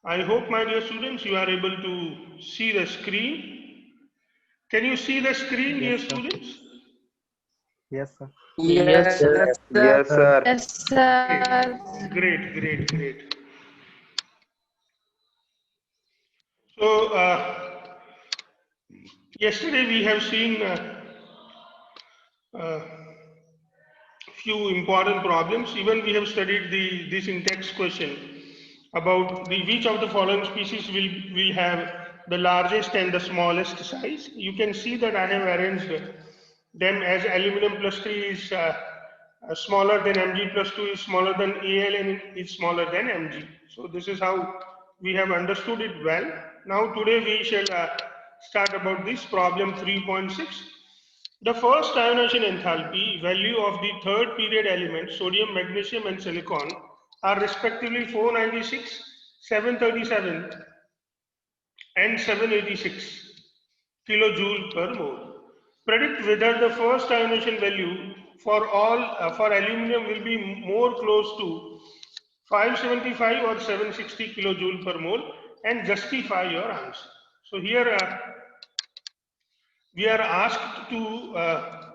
I hope, my dear students, you are able to see the screen. Can you see the screen, dear Yes, sir. students? Yes, sir. Yes, Yes, sir. yes, sir. Yes, sir. Great, great, great. So, yesterday we have seen uh, few important problems. Even we have studied this in-text question about which of the following species will have the largest and the smallest size. You can see that I have arranged them as aluminum plus 3 is smaller than Mg plus 2 is smaller than Al and is smaller than Mg. So this is how we have understood it well. Now today we shall start about this problem 3.6. The first ionization enthalpy value of the third period elements sodium, magnesium and silicon are respectively 496, 737 and 786 kilojoule per mole. Predict whether the first ionization value for for aluminum will be more close to 575 or 760 kilojoule per mole and justify your answer. So here we are asked to uh,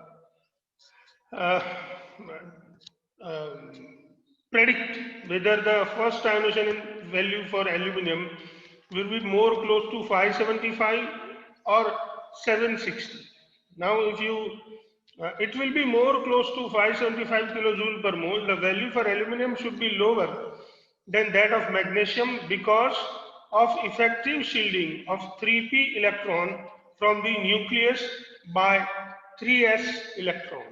um, predict whether the first ionization value for aluminum will be more close to 575 or 760. Now, if you it will be more close to 575 kilojoule per mole. The value for aluminum should be lower than that of magnesium because of effective shielding of 3p electron from the nucleus by 3s electron.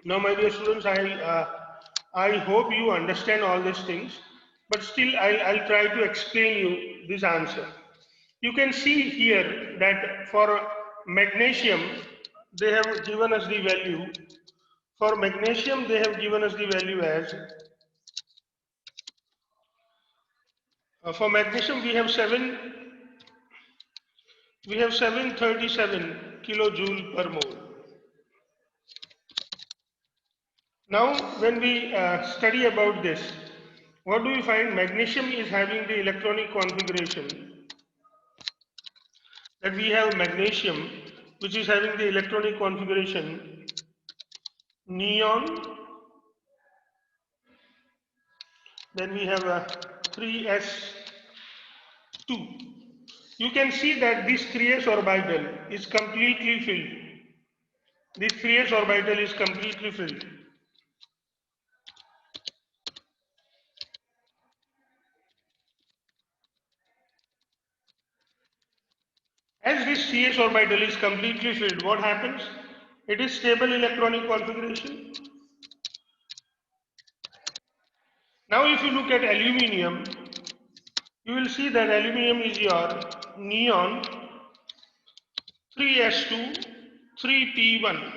Now, my dear students, I hope you understand all these things, but still I'll try to explain you this answer. You can see here that for magnesium, they have given us the value. For magnesium, they have given us the value as, for magnesium, we have 737 kilojoule per mole. Now, when we study about this, what do we find? Magnesium is having the electronic configuration that we have magnesium, which is having the electronic configuration neon, then we have a 3s2. You can see that this 3s orbital is completely filled. This 3s orbital is completely filled. As this 3s orbital is completely filled, what happens? It is stable electronic configuration. Now if you look at aluminium, you will see that aluminium is your neon 3s2 3p1.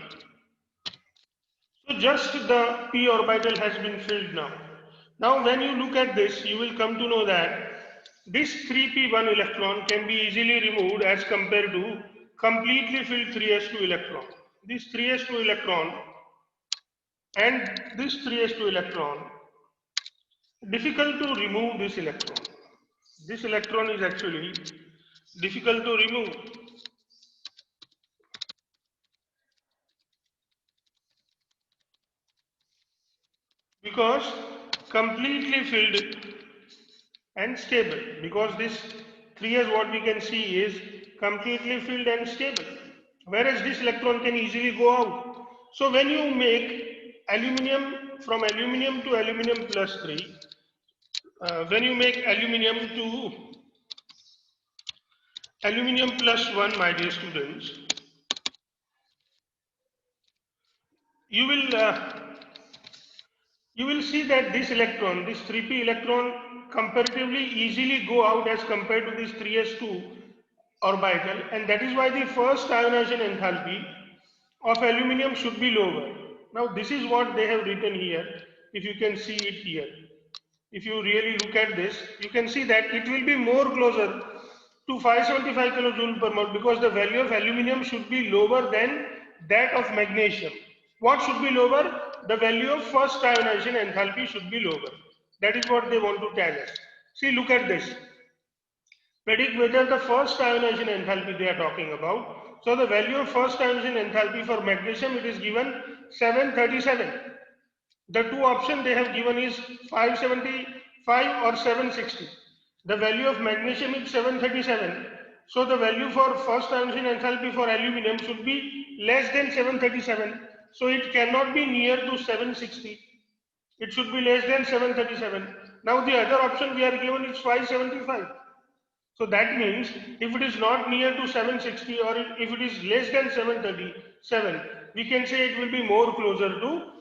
So just the p orbital has been filled now. Now when you look at this, you will come to know that this 3p1 electron can be easily removed as compared to completely filled 3s2 electron. This 3s2 electron and this 3s2 electron, difficult to remove this electron. This electron is actually difficult to remove. Because completely filled and stable, because this 3s what we can see is completely filled and stable, whereas this electron can easily go out. So when you make aluminum from aluminum to aluminum plus 3, when you make aluminum to aluminum plus 1, my dear students, you will see that this electron, this 3p electron, comparatively easily go out as compared to this 3s2 orbital, and that is why the first ionization enthalpy of aluminum should be lower. Now this is what they have written here. If you can see it here, if you really look at this, you can see that it will be more closer to 575 kilojoule per mole, because the value of aluminum should be lower than that of magnesium. What should be lower? The value of first ionization enthalpy should be lower. That is what they want to tell us. See, look at this. Predict whether the first ionization enthalpy they are talking about. So the value of first ionization enthalpy for magnesium, it is given 737. The two options they have given is 575 or 760. The value of magnesium is 737. So the value for first ionization enthalpy for aluminum should be less than 737. So it cannot be near to 760. It should be less than 737. Now the other option we are given is 575. So that means if it is not near to 760 or if it is less than 737, we can say it will be more closer to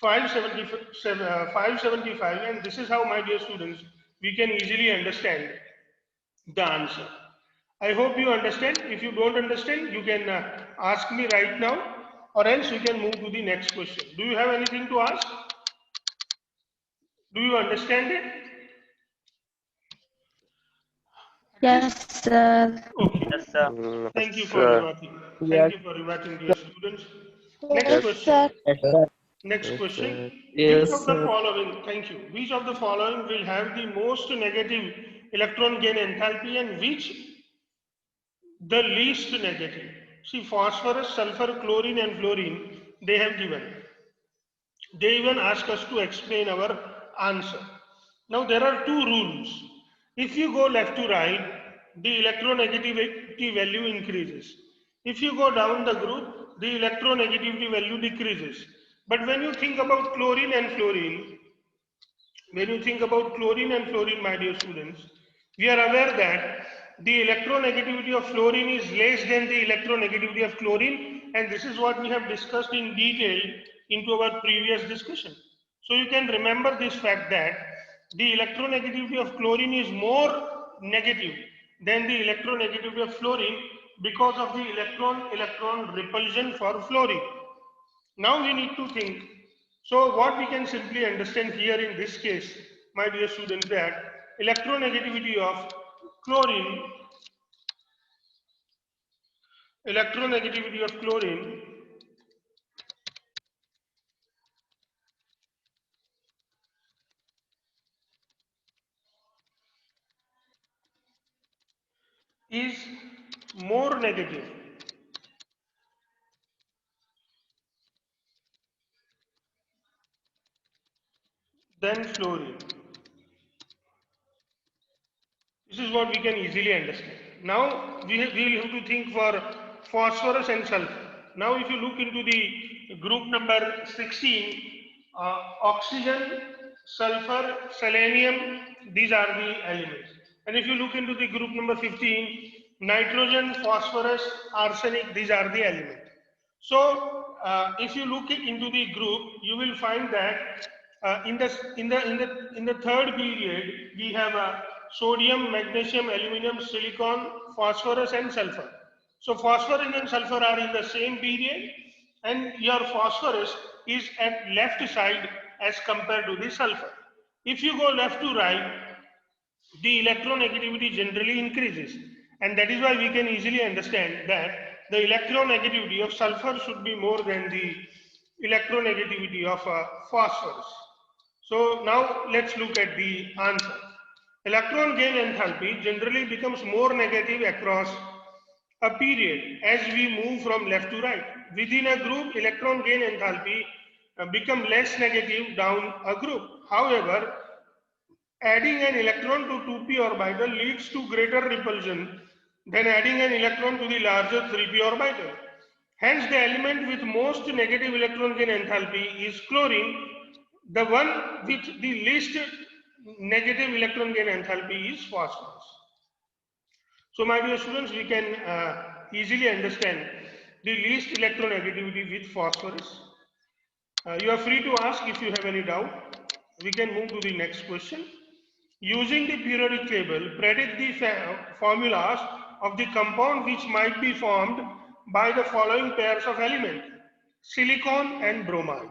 575, and this is how, my dear students, we can easily understand the answer. I hope you understand. If you don't understand, you can ask me right now, or else we can move to the next question. Do you have anything to ask? Do you understand it? Yes, sir. Okay. Yes, sir. Thank you for reverting. Thank you for reverting, dear students. Next Yes, question. sir. Next question. Yes, Which of the sir. following, thank you, which of the following will have the most negative electron gain enthalpy and which the least negative? See, phosphorus, sulfur, chlorine and fluorine, they have given. They even ask us to explain our answer. Now there are two rules. If you go left to right, the electronegativity value increases. If you go down the group, the electronegativity value decreases. But when you think about chlorine and fluorine, my dear students, we are aware that the electronegativity of fluorine is less than the electronegativity of chlorine, and this is what we have discussed in detail into our previous discussion. So you can remember this fact that the electronegativity of chlorine is more negative than the electronegativity of fluorine because of the electron repulsion for fluorine. Now we need to think. So what we can simply understand here in this case, my dear students, that electronegativity of chlorine, is more negative than fluorine. This is what we can easily understand. Now we will have to think for phosphorus and sulfur. Now if you look into the group number 16, oxygen, sulfur, selenium, these are the elements. And if you look into the group number 15, nitrogen, phosphorus, arsenic, these are the elements. So if you look into the group, you will find that in the third period we have sodium, magnesium, aluminum, silicon, phosphorus, and sulfur. So phosphorus and sulfur are in the same period, and your phosphorus is at left side as compared to the sulfur. If you go left to right, the electronegativity generally increases, and that is why we can easily understand that the electronegativity of sulfur should be more than the electronegativity of phosphorus. So now let's look at the answer. Electron gain enthalpy generally becomes more negative across a period as we move from left to right. Within a group, electron gain enthalpy become less negative down a group. However, adding an electron to 2p orbital leads to greater repulsion than adding an electron to the larger 3p orbital. Hence, the element with most negative electron gain enthalpy is chlorine. The one with the least negative electron gain enthalpy is phosphorus. So, my dear students, we can easily understand the least electronegativity with phosphorus. You are free to ask if you have any doubt. We can move to the next question. Using the periodic table, predict the formulas of the compound which might be formed by the following pairs of elements: silicon and bromine.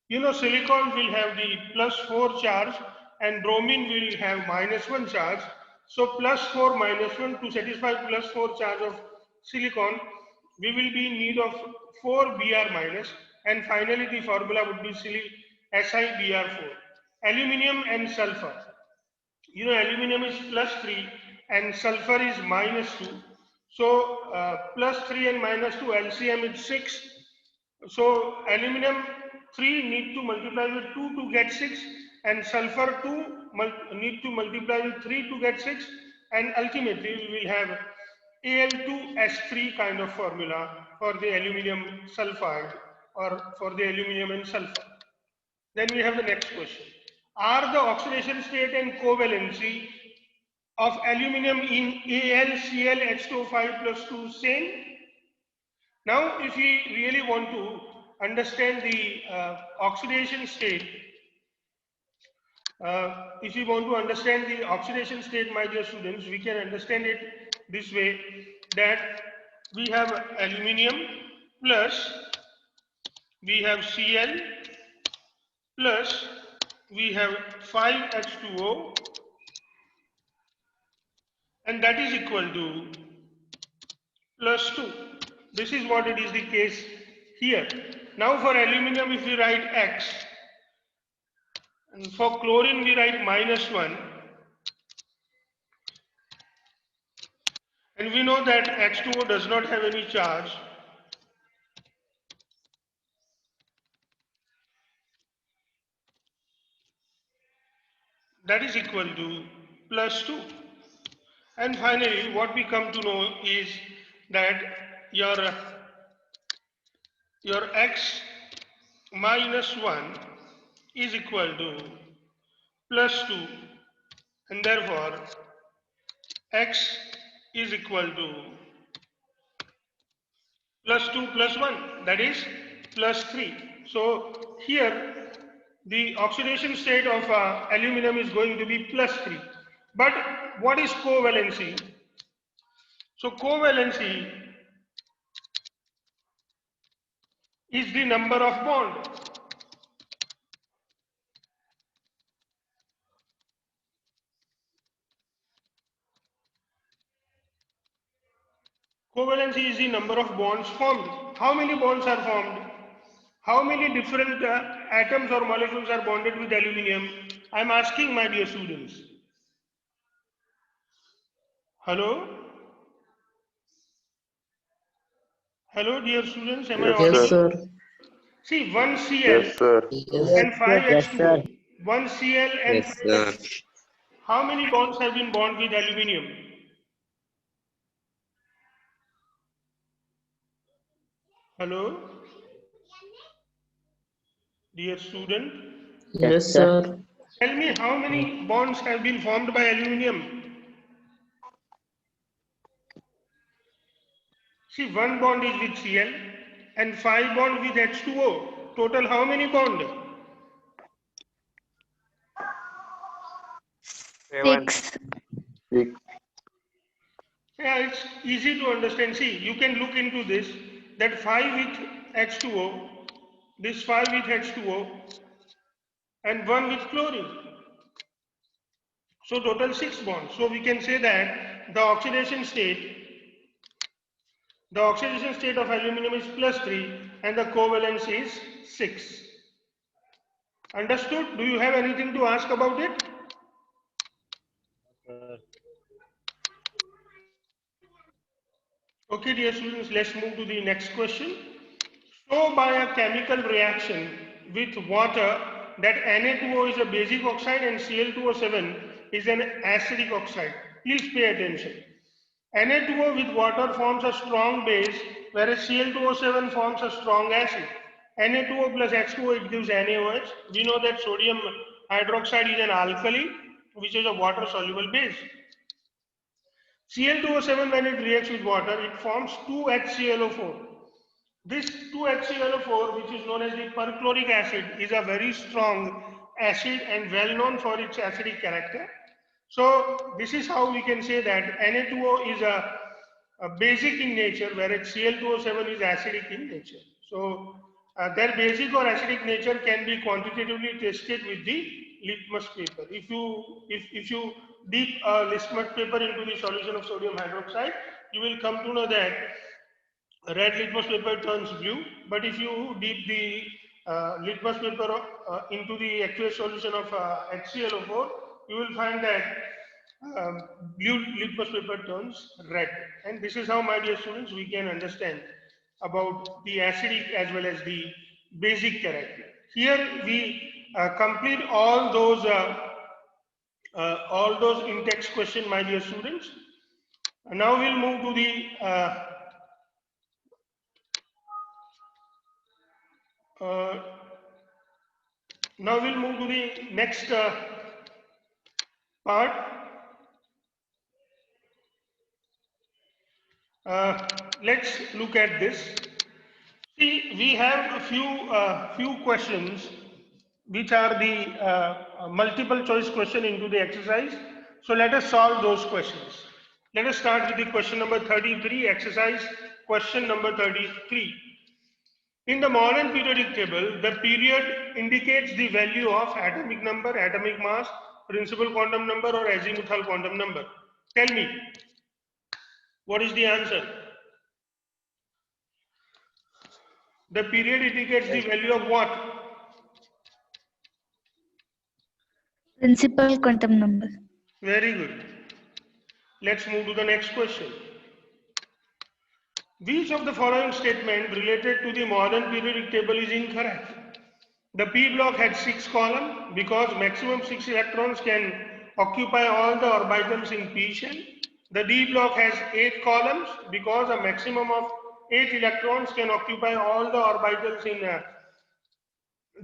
You know, silicon will have the +4 charge and bromine will have -1 charge. So +4 -1 to satisfy +4 charge of silicon, we will be in need of 4 Br-, and finally the formula would be SiBr4. Aluminium and sulfur. you know, aluminum is +3 and sulfur is -2. So +3 and -2 LCM is 6. So aluminum 3 need to multiply with 2 to get 6, and sulfur 2 need to multiply with 3 to get 6, and ultimately we will have Al2S3 kind of formula for the aluminum sulfide or for the aluminum and sulfur. Then we have the next question. Are the oxidation state and covalency of aluminum in AlClH2O5 plus 2 same? Now, if we really want to understand the oxidation state, if we want to understand the oxidation state, my dear students, we can understand it this way, that we have aluminum plus we have Cl plus we have 5H2O, and that is equal to +2. This is what it is the case here. Now for aluminum, if we write X, and for chlorine we write -1, and we know that H2O does not have any charge. That is equal to +2. And finally, what we come to know is that your X -1 is equal to +2, and therefore X is equal to +2 plus 1, that is +3. So here the oxidation state of aluminum is going to be +3. But what is covalency? So covalency is the number of bond. Covalency is the number of bonds formed. How many bonds are formed? How many different atoms or molecules are bonded with aluminum? I am asking my dear students. Hello? Hello dear students, am I Yes, audible? sir. sir. See, 1 Cl Yes, sir. Yes, and 5 Yes, sir. H2O. 1 Cl and 5 yes, sir. H2O. How many bonds have been bonded with aluminum? Hello? Dear student, Yes, sir. tell me how many bonds have been formed by aluminum? See, 1 bond is with Cl and 5 bond with H2O. Total how many bond? 6. 6. Yeah, it's easy to understand. See, you can look into this, that 5 with H2O, this 5 with H2O, and 1 with chlorine. So total 6 bonds. So we can say that the oxidation state of aluminum is +3 and the covalence is 6. Understood? Do you have anything to ask about it? Okay, dear students, let's move to the next question. Show by a chemical reaction with water that Na2O is a basic oxide and Cl2O7 is an acidic oxide. Please pay attention. Na2O with water forms a strong base, whereas Cl2O7 forms a strong acid. Na2O plus H2O, it gives NaOH. We know that sodium hydroxide is an alkali, which is a water soluble base. Cl2O7, when it reacts with water, it forms 2HClO4. This 2HClO4, which is known as the perchloric acid, is a very strong acid and well known for its acidic character. So this is how we can say that Na2O is a basic in nature, whereas Cl2O7 is acidic in nature. So their basic or acidic nature can be quantitatively tested with the litmus paper. If you dip a litmus paper into the solution of sodium hydroxide, you will come to know that red litmus paper turns blue, but if you dip the litmus paper into the aqueous solution of HClO4, you will find that blue litmus paper turns red. And this is how, my dear students, we can understand about the acidic as well as the basic character. Here we complete all those in-text question, my dear students. Now we'll move to the next part. Let's look at this. See, we have a few questions which are the multiple choice question into the exercise. So let us solve those questions. Let us start with the question number 33, exercise question number 33. In the modern periodic table, the period indicates the value of atomic number, atomic mass, principal quantum number, or azimuthal quantum number. Tell me, what is the answer? The period indicates the value of what? Principal quantum number. Very good. Let's move to the next question. Which of the following statement related to the modern periodic table is incorrect? The p block had 6 columns because maximum 6 electrons can occupy all the orbitals in p shell. The d block has 8 columns because a maximum of 8 electrons can occupy all the orbitals in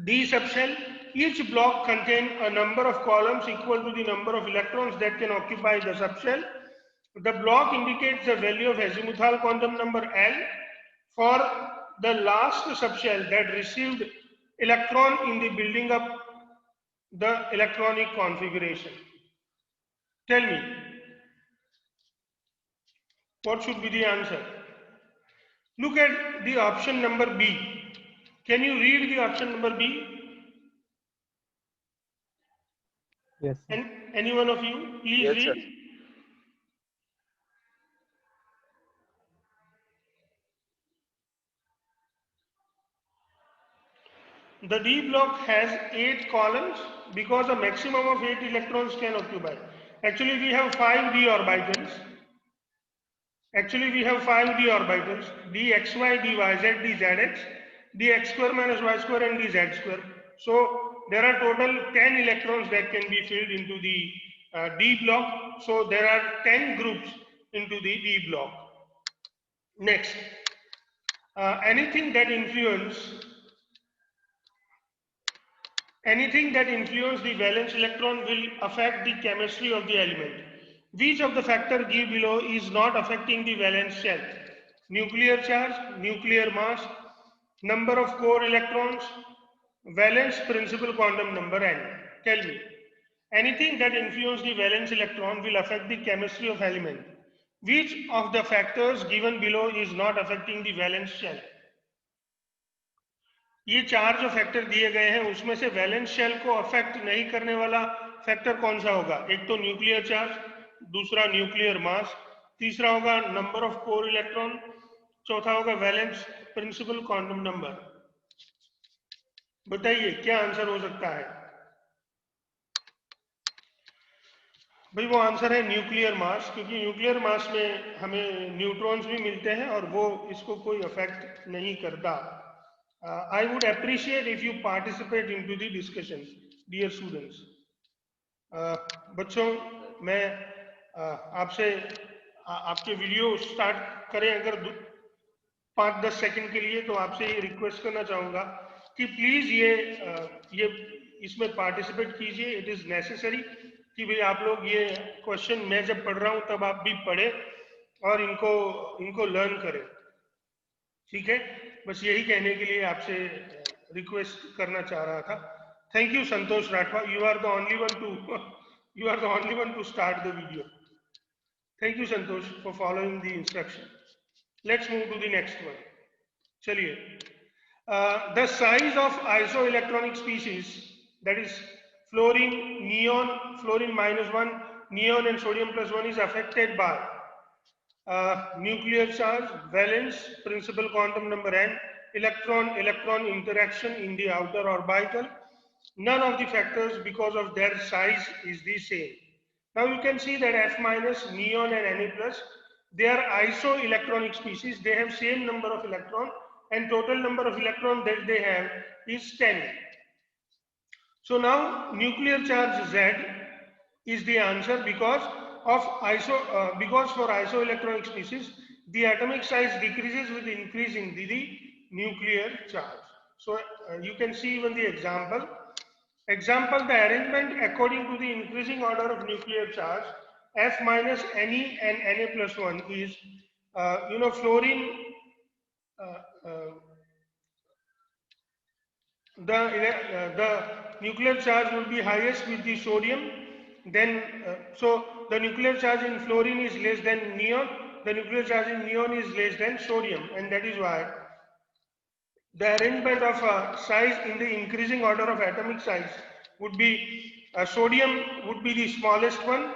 d subshell. Each block contains a number of columns equal to the number of electrons that can occupy the subshell. The block indicates the value of azimuthal quantum number L for the last subshell that received electron in the building up the electronic configuration. Tell me, what should be the answer? Look at the option number B. Can you read the option number B? Yes, sir. And any one of you, please Yes, read. sir. The D block has 8 columns because a maximum of 8 electrons can occupy. Actually, we have 5 d orbitals. dxy, dyz, dzx, dx square minus y square, and dz square. So there are total 10 electrons that can be filled into the D block. So there are 10 groups into the D block. Next, anything that influence the valence electron will affect the chemistry of the element. Which of the factors given below is not affecting the valence shell? Nuclear charge, nuclear mass, number of core electrons, valence principal quantum number, n. Tell me, anything that influences the valence electron will affect the chemistry of element. Which of the factors given below is not affecting the valence shell? ये 4 जो factor दिए गए हैं उसमें से valence shell को affect नहीं करने वाला फैक्टर कौन सा होगा? एक तो न्यूक्लियर चार्ज, दूसरा न्यूक्लियर मास, तीसरा होगा नंबर ऑफ कोर इलेक्ट्रॉन, चौथा होगा वैलेंस प्रिंसिपल क्वांटम नंबर. बताइए क्या आंसर हो सकता है? भाई वो आंसर है न्यूक्लियर मास, क्योंकि न्यूक्लियर मास में हमें न्यूट्रॉन्स भी मिलते हैं और वो इसको कोई अफेक्ट नहीं करता. I would appreciate if you participate into the discussion, dear students. बच्चों, मैं आपसे आपके वीडियो स्टार्ट करें अगर 5-10 सेकंड के लिए, तो आपसे ये रिक्वेस्ट करना चाहूँगा कि प्लीज़ ये इसमें पार्टिसिपेट कीजिए. इट इज़ नेसेसरी कि भाई आप लोग ये क्वेश्चन मैं जब पढ़ रहा हूँ तब आप भी पढ़ें और इनको लर्न करें. ठीक है, बस यही कहने के लिए आपसे रिक्वेस्ट करना चाह रहा था. Thank you Santosh Rathwa, you are the only one to start the video. Thank you Santosh for following the instruction. Let's move to the next one. चलिए, the size of iso electronic species, that is fluorine, neon, fluorine -1, neon and sodium +1 is affected by nuclear charge, valence, principal quantum number n, electron interaction in the outer orbital, none of the factors because of their size is the same. Now you can see that F minus, neon and Na plus, they are isoelectronic species. They have same number of electron and total number of electron that they have is 10. So now nuclear charge Z is the answer because for isoelectronic species the atomic size decreases with increase in the nuclear charge. So you can see even the example. Example, the arrangement according to the increasing order of nuclear charge, F minus, Ne and Na plus 1 is, fluorine, the nuclear charge will be highest with the sodium. Then, so the nuclear charge in fluorine is less than neon. The nuclear charge in neon is less than sodium, and that is why the arrangement of size in the increasing order of atomic size would be sodium would be the smallest one,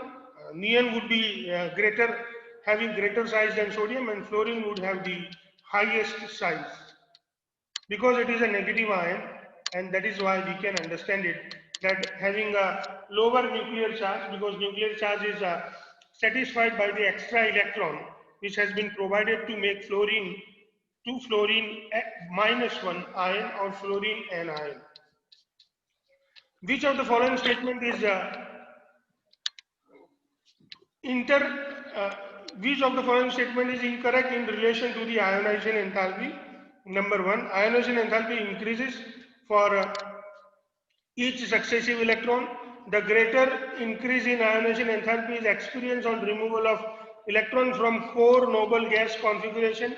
neon would be having greater size than sodium, and fluorine would have the highest size because it is a negative ion, and that is why we can understand it that having a lower nuclear charge, because nuclear charge is satisfied by the extra electron which has been provided to make fluorine -1 ion or fluorine anion. Which of the following statement is which of the following statement is incorrect in relation to the ionization enthalpy? Number 1, ionization enthalpy increases for each successive electron. The greater increase in ionization enthalpy is experienced on removal of electron from core noble gas configuration.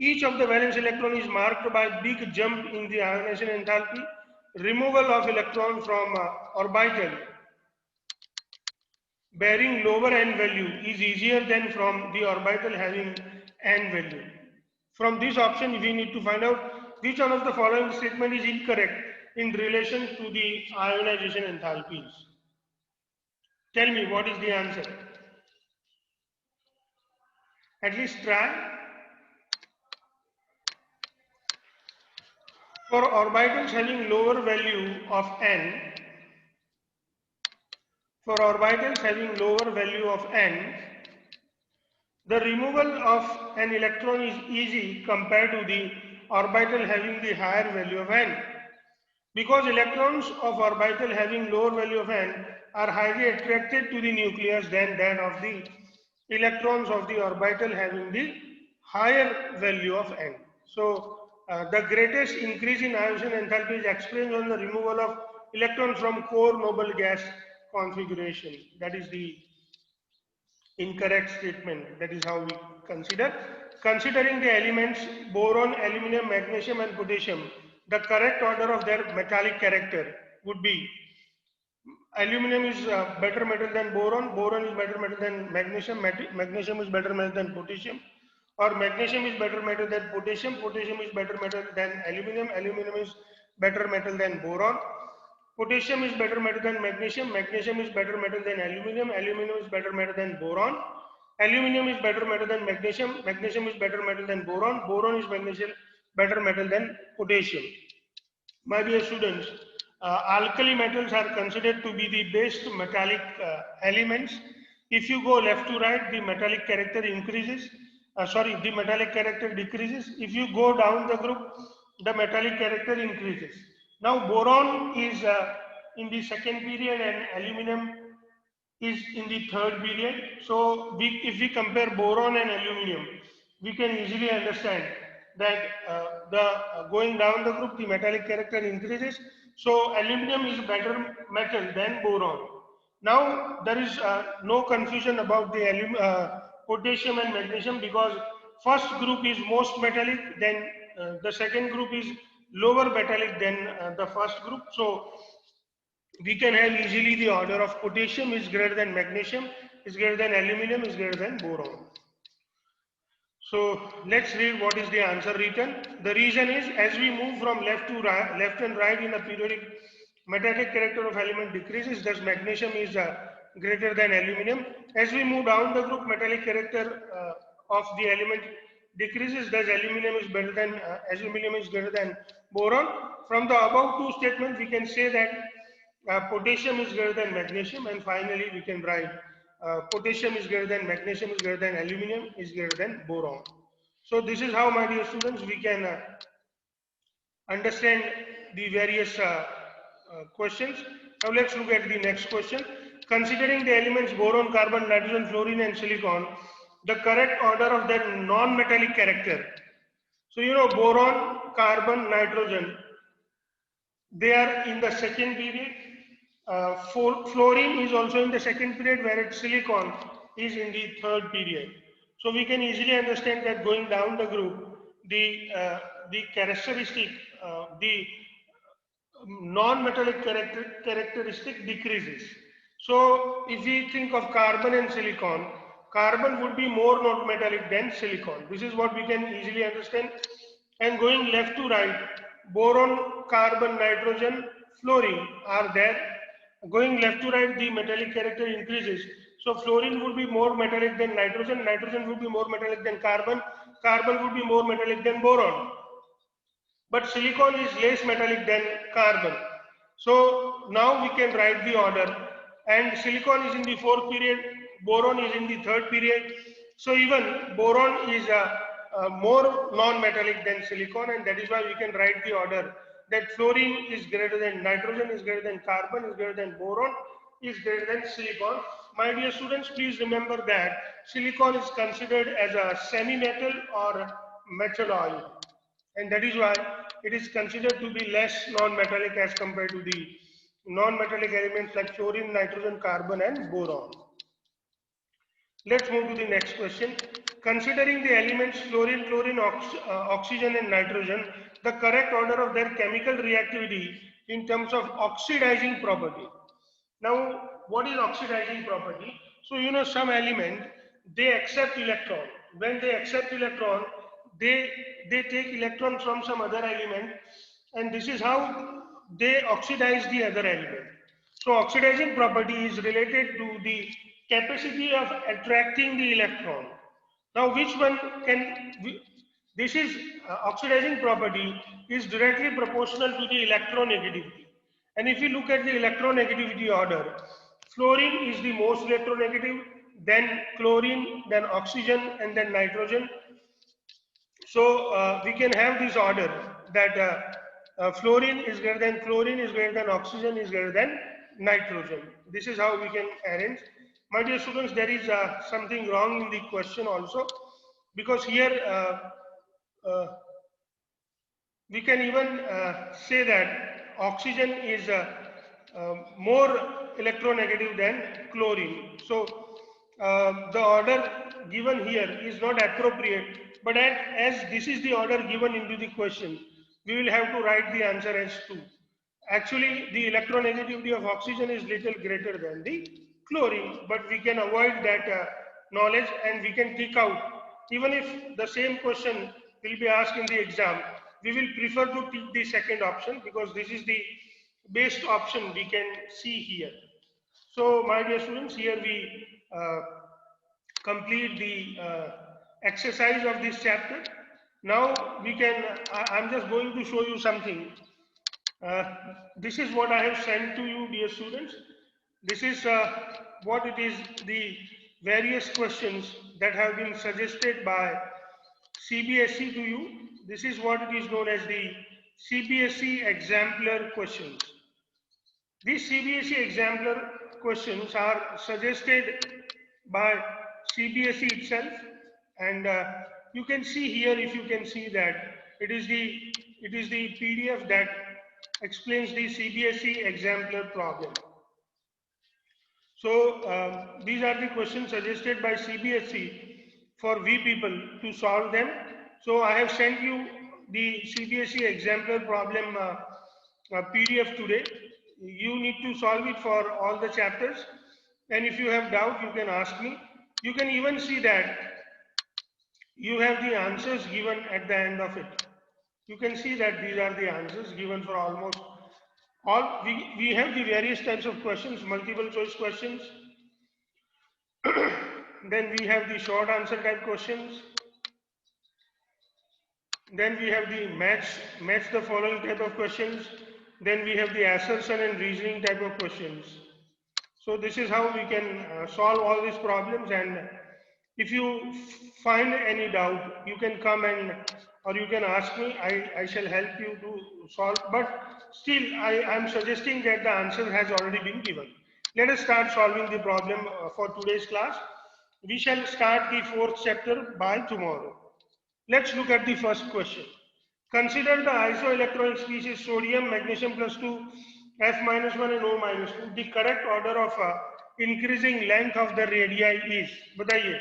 Each of the valence electron is marked by big jump in the ionization enthalpy. Removal of electron from orbital bearing lower n value is easier than from the orbital having n value. From this option, we need to find out which one of the following statement is incorrect in relation to the ionization enthalpies. Tell me what is the answer. At least try. For orbitals having lower value of n, the removal of an electron is easy compared to the orbital having the higher value of n. Because electrons of orbital having lower value of n are highly attracted to the nucleus than that of the electrons of the orbital having the higher value of n. So the greatest increase in ionization enthalpy is experienced on the removal of electron from core noble gas configuration. That is the incorrect statement. That is how we consider. Considering the elements boron, aluminum, magnesium and potassium, the correct order of their metallic character would be aluminum is better metal than boron, boron is better metal than magnesium, magnesium is better metal than potassium, or magnesium is better metal than potassium, potassium is better metal than aluminum, aluminum is better metal than boron, potassium is better metal than magnesium, magnesium is better metal than aluminum, aluminum is better metal than boron, aluminum is better metal than magnesium, magnesium is better metal than boron, boron is better metal than potassium. My dear students, alkali metals are considered to be the best metallic elements. If you go left to right, the metallic character increases. The metallic character decreases. If you go down the group, the metallic character increases. Now, boron is in the second period and aluminum is in the third period. So, if we compare boron and aluminum, we can easily understand that going down the group, the metallic character increases. So, aluminum is better metal than boron. Now, there is no confusion about the potassium and magnesium, because first group is most metallic, then the second group is lower metallic than the first group. So, we can have easily the order of potassium is greater than magnesium, is greater than aluminum, is greater than boron. So let's read what is the answer written. The reason is, as we move from left and right in a periodic, metallic character of element decreases, thus magnesium is greater than aluminum. As we move down the group, metallic character of the element decreases, thus aluminum is greater than boron. From the above two statements, we can say that potassium is greater than magnesium, and finally we can write potassium is greater than magnesium is greater than aluminum is greater than boron. So this is how, my dear students, we can understand the various questions. Now let's look at the next question. Considering the elements boron, carbon, nitrogen, fluorine and silicon, the correct order of their non-metallic character. So you know, boron, carbon, nitrogen, they are in the second period. Fluorine is also in the second period, whereas silicon is in the third period. So we can easily understand that going down the group, the characteristic, the non-metallic characteristic decreases. So if we think of carbon and silicon, carbon would be more non-metallic than silicon. This is what we can easily understand. And going left to right, boron, carbon, nitrogen, fluorine are there. Going left to right, the metallic character increases. So fluorine would be more metallic than nitrogen, nitrogen would be more metallic than carbon, carbon would be more metallic than boron. But silicon is less metallic than carbon. So now we can write the order, and silicon is in the fourth period, boron is in the third period. So even boron is more non-metallic than silicon, and that is why we can write the order that fluorine is greater than nitrogen, is greater than carbon, is greater than boron, is greater than silicon. My dear students, please remember that silicon is considered as a semi-metal or metalloid, and that is why it is considered to be less non-metallic as compared to the non-metallic elements like fluorine, nitrogen, carbon and boron. Let's move to the next question. Considering the elements fluorine, chlorine, oxygen and nitrogen, the correct order of their chemical reactivity in terms of oxidizing property. Now, what is oxidizing property? So, you know, some element, they accept electron. When they accept electron, they take electron from some other element, and this is how they oxidize the other element. So oxidizing property is related to the capacity of attracting the electron. Now which one can, this is oxidizing property is directly proportional to the electronegativity. And if you look at the electronegativity order, fluorine is the most electronegative, then chlorine, then oxygen and then nitrogen. So we can have this order that fluorine is greater than chlorine, is greater than oxygen, is greater than nitrogen. This is how we can arrange. My dear students, there is something wrong in the question also, because here we can even say that oxygen is more electronegative than chlorine. So the order given here is not appropriate, but as this is the order given into the question, we will have to write the answer as 2. Actually, the electronegativity of oxygen is little greater than the chlorine, but we can avoid that knowledge, and we can take out. Even if the same question will be asked in the exam, we will prefer to take the second option, because this is the best option we can see here. So my dear students, here we complete the exercise of this chapter. Now we can, I'm just going to show you something. This is what I have sent to you, dear students. This is what it is, the various questions that have been suggested by CBSE to you. This is what it is known as the CBSE exemplar questions. These CBSE exemplar questions are suggested by CBSE itself, and you can see here, if you can see that it is the PDF that explains the CBSE exemplar problem. So these are the questions suggested by CBSE for we people to solve them. So I have sent you the CBSE exemplar problem PDF today. You need to solve it for all the chapters, and if you have doubt, you can ask me. You can even see that you have the answers given at the end of it. You can see that these are the answers given for almost all. We have the various types of questions, multiple choice questions. Then we have the short answer type questions. Then we have the match the following type of questions. Then we have the assertion and reasoning type of questions. So this is how we can solve all these problems. And if you find any doubt, you can come and or you can ask me. I shall help you to solve. But still, I am suggesting that the answer has already been given. Let us start solving the problem for today's class. We shall start the 4th chapter by tomorrow. Let's look at the first question. Consider the isoelectronic species sodium, magnesium plus 2, F minus 1 and O minus 2. The correct order of increasing length of the radii is, बताइए.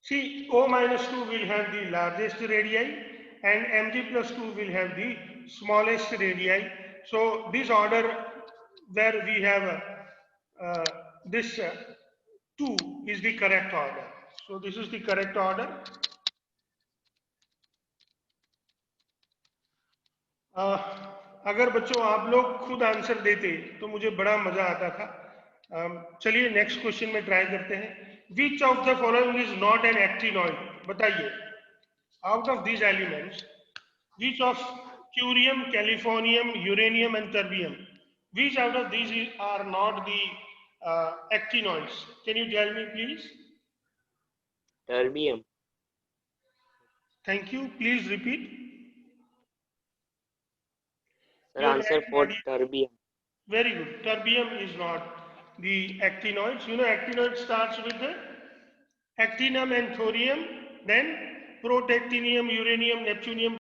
See, O minus 2 will have the largest radii and Mg plus 2 will have the smallest radii. So this order where we have this 2 is the correct order. So this is the correct order. अगर बच्चों आप लोग खुद answer देते तो मुझे बड़ा मजा आता था. चलिए नेक्स्ट क्वेश्चन में ट्राई करते हैं. Which of the following is not an actinoid? बताइए. Out of these elements, which of curium, californium, uranium and terbium, which out of these are not the actinoids? Can you tell me, please? Terbium. Thank you. Please repeat. Sir, answer for terbium. Very good. Terbium is not the actinoids. You know, actinoid starts with the actinum and thorium, then protactinium, uranium, neptunium,